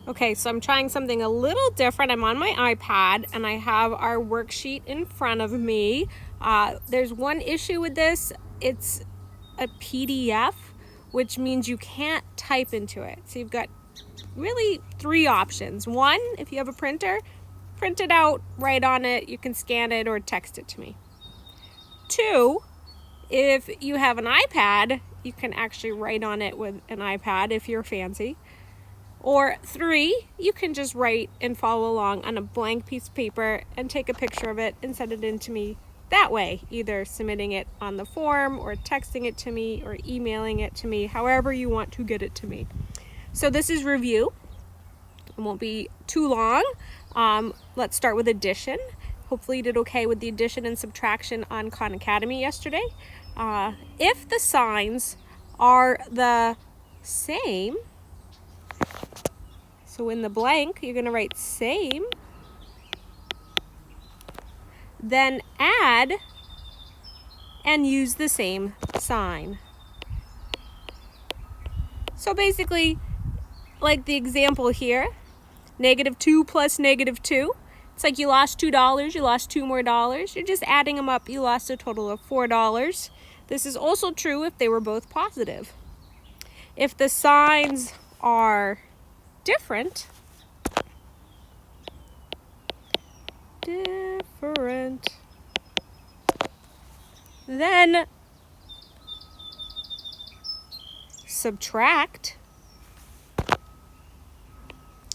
Okay, so I'm trying something a little different. I'm on my iPad and I have our worksheet in front of me. There's one issue with this. It's a PDF, which means you can't type into it. So you've got really three options. One, if you have a printer, print it out, write on it, you can scan it or text it to me. Two, if you have an iPad, you can actually write on it with an iPad if you're fancy. Or three, you can just write and follow along on a blank piece of paper and take a picture of it and send it in to me that way, either submitting it on the form or texting it to me or emailing it to me, however you want to get it to me. So this is review. It won't be too long. Let's start with addition. Hopefully you did okay with the addition and subtraction on Khan Academy yesterday. If the signs are the same, so in the blank, you're going to write same, then add and use the same sign. So basically, like the example here, -2 plus -2. It's like you lost $2, you lost $2 more. You're just adding them up, you lost a total of $4. This is also true if they were both positive. If the signs are different, then subtract.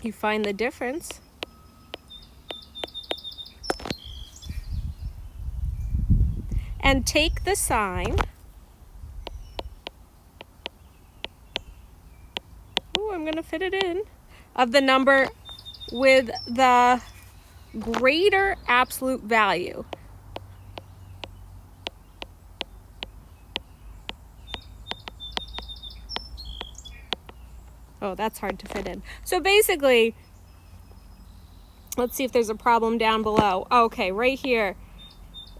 You find the difference. And take the sign. Oh, I'm going to fit it in. Of the number with the greater absolute value. Oh, that's hard to fit in. So basically, let's see if there's a problem down below. Okay, right here.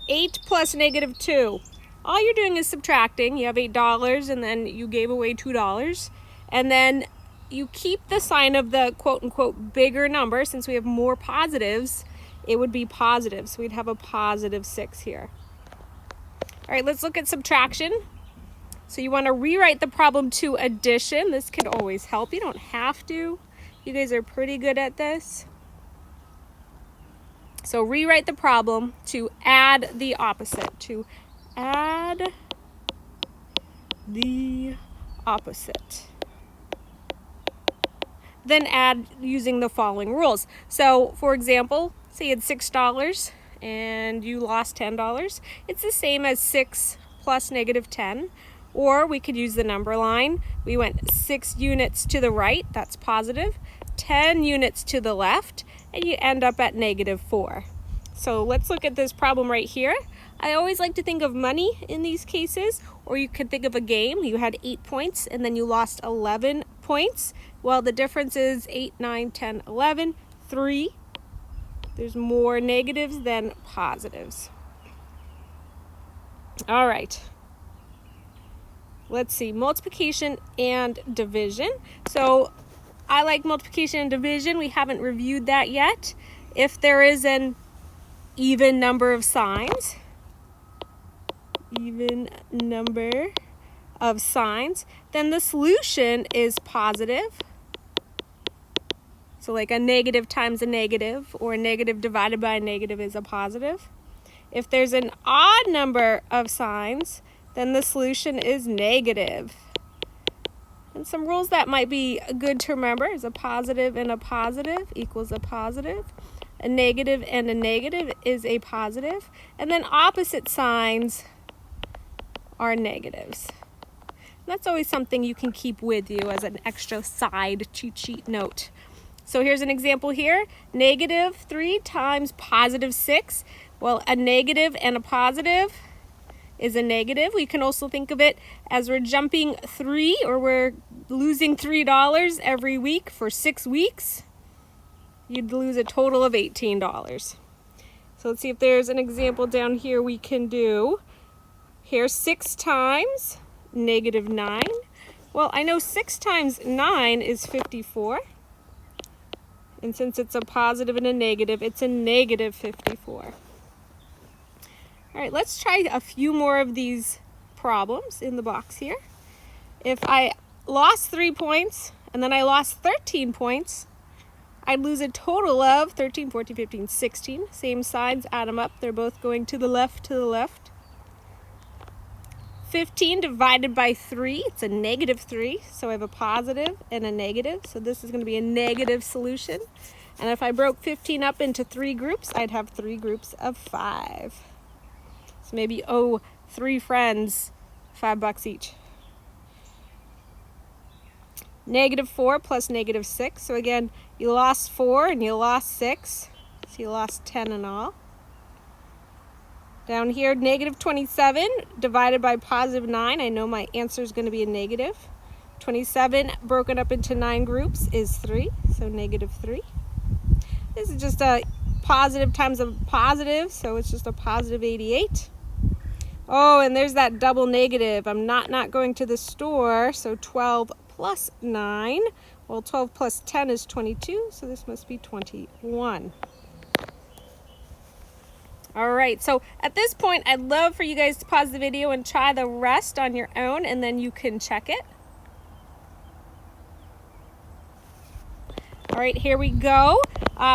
8 plus -2. All you're doing is subtracting. You have $8 and then you gave away $2. And then you keep the sign of the quote-unquote bigger number. Since we have more positives, it would be positive. So we'd have a +6 here. All right, let's look at subtraction. So you want to rewrite the problem to addition. This could always help. You don't have to. You guys are pretty good at this. So rewrite the problem to add the opposite. To add the opposite. Then add using the following rules. So for example, say you had $6 and you lost $10. It's the same as 6 plus -10. Or we could use the number line. We went 6 units to the right, that's positive, 10 units to the left, and you end up at -4. So let's look at this problem right here. I always like to think of money in these cases, or you could think of a game. You had 8 points and then you lost 11 points. Well, the difference is 8, 9, 10, 11, 3. There's more negatives than positives. All right. Let's see, multiplication and division. So I like multiplication and division. We haven't reviewed that yet. If there is an even number of signs, then the solution is positive. So like a negative times a negative, or a negative divided by a negative is a positive. If there's an odd number of signs, then the solution is negative. And some rules that might be good to remember is a positive and a positive equals a positive. A negative and a negative is a positive. And then opposite signs are negatives. And that's always something you can keep with you as an extra side cheat sheet note. So here's an example here. -3 times +6. Well, a negative and a positive is a negative. We can also think of it as we're jumping 3, or we're losing $3 every week for 6 weeks. You'd lose a total of $18. So let's see if there's an example down here we can do. Here's 6 times -9. Well, I know 6 times 9 is 54. And since it's a positive and a negative, it's a negative 54. All right, let's try a few more of these problems in the box here. If I lost 3 points and then I lost 13 points, I'd lose a total of 13, 14, 15, 16. Same sides, add them up. They're both going to the left, 15 divided by 3, it's a negative 3. So I have a positive and a negative. So this is going to be a negative solution. And if I broke 15 up into 3 groups, I'd have 3 groups of 5. So maybe owe 3 friends $5 each. Negative 4 plus negative 6. So again, you lost 4 and you lost 6. So you lost 10 in all. Down here, negative 27 divided by positive 9. I know my answer is going to be a negative. 27 broken up into 9 groups is 3. So negative 3. This is just a positive times a positive. So it's just a positive 88. Oh, and there's that double negative. I'm not going to the store. So 12 plus 9. Well, 12 plus 10 is 22. So this must be 21. All right, so at this point, I'd love for you guys to pause the video and try the rest on your own, and then you can check it. All right, here we go.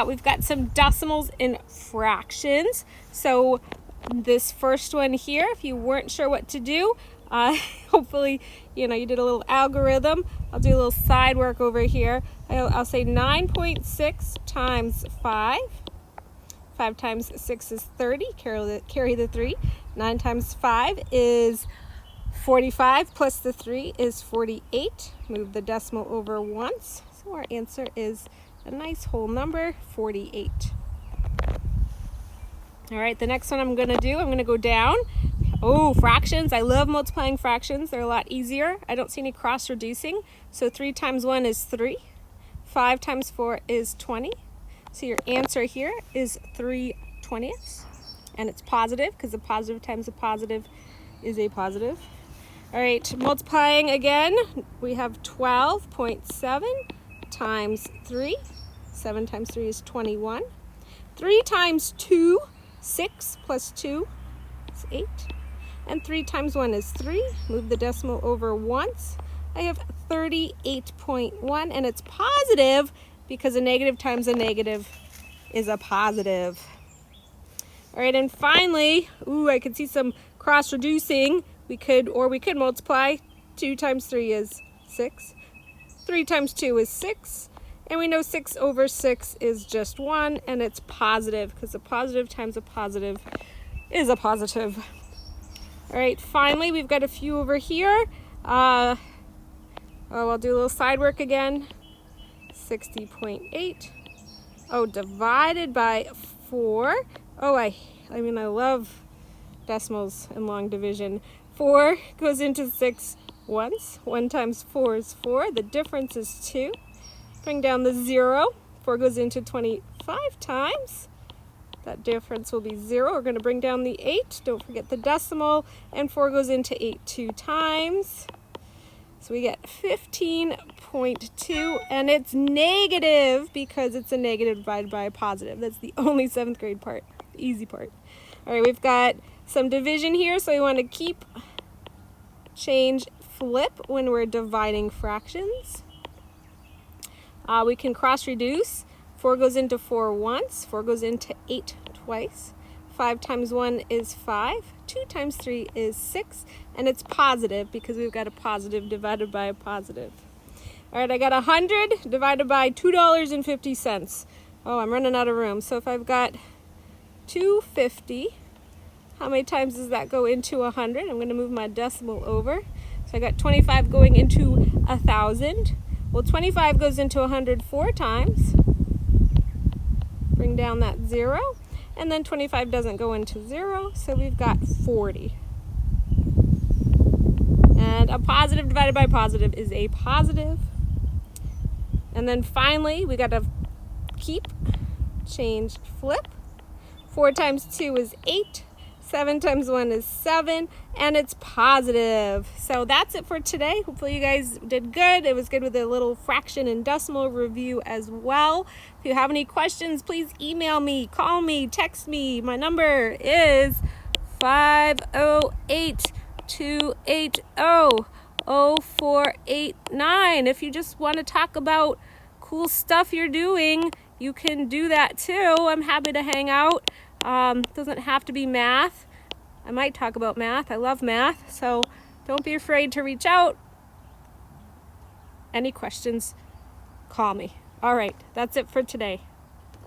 We've got some decimals and fractions. So this first one here, if you weren't sure what to do, hopefully, you did a little algorithm. I'll do a little side work over here. I'll say 9.6 times 5. 5 times 6 is 30, carry the 3. 9 times 5 is 45, plus the 3 is 48. Move the decimal over once. So our answer is a nice whole number, 48. All right, the next one I'm going to go down. Oh, fractions. I love multiplying fractions. They're a lot easier. I don't see any cross reducing. So 3 times 1 is 3. 5 times 4 is 20. So your answer here is 3/20, and it's positive because a positive times a positive is a positive. All right, multiplying again, we have 12.7 times 3. 7 times 3 is 21. 3 times 2, 6 plus 2 is 8. And 3 times 1 is 3. Move the decimal over once. I have 38.1, and it's positive because a negative times a negative is a positive. All right, and finally, I can see some cross reducing. We could multiply. 2 times 3 is 6. 3 times 2 is 6. And we know 6 over 6 is just 1, and it's positive because a positive times a positive is a positive. All right, finally, we've got a few over here. I'll do a little side work again. 60.8. Oh, divided by 4. Oh, I love decimals and long division. 4 goes into 6 once. 1 times 4 is 4. The difference is 2. Bring down the 0. 4 goes into 25 times. That difference will be 0. We're going to bring down the 8. Don't forget the decimal. And 4 goes into 8 2 times. So we get 15.2, and it's negative because it's a negative divided by a positive. That's the only 7th grade part, the easy part. All right, we've got some division here, so we want to keep, change, flip when we're dividing fractions. We can cross reduce. 4 goes into 4 once. 4 goes into 8 twice. 5 times 1 is 5. 2 times 3 is 6. And it's positive because we've got a positive divided by a positive. All right, I got 100 divided by $2.50. Oh, I'm running out of room. So if I've got 250, how many times does that go into 100? I'm going to move my decimal over. So I got 25 going into 1,000. Well, 25 goes into 100 4 times. Bring down that 0. And then 25 doesn't go into 0, so we've got 40. And a positive divided by positive is a positive. And then finally, we got to keep, change, flip. 4 times 2 is 8. 7 times 1 is 7, and it's positive. So that's it for today. Hopefully you guys did good. It was good with a little fraction and decimal review as well. If you have any questions, please email me, call me, text me. My number is 508-280-0489. If you just want to talk about cool stuff you're doing, you can do that too. I'm happy to hang out. Doesn't have to be math. I might talk about math. I love math, so don't be afraid to reach out. Any questions, call me. All right, that's it for today.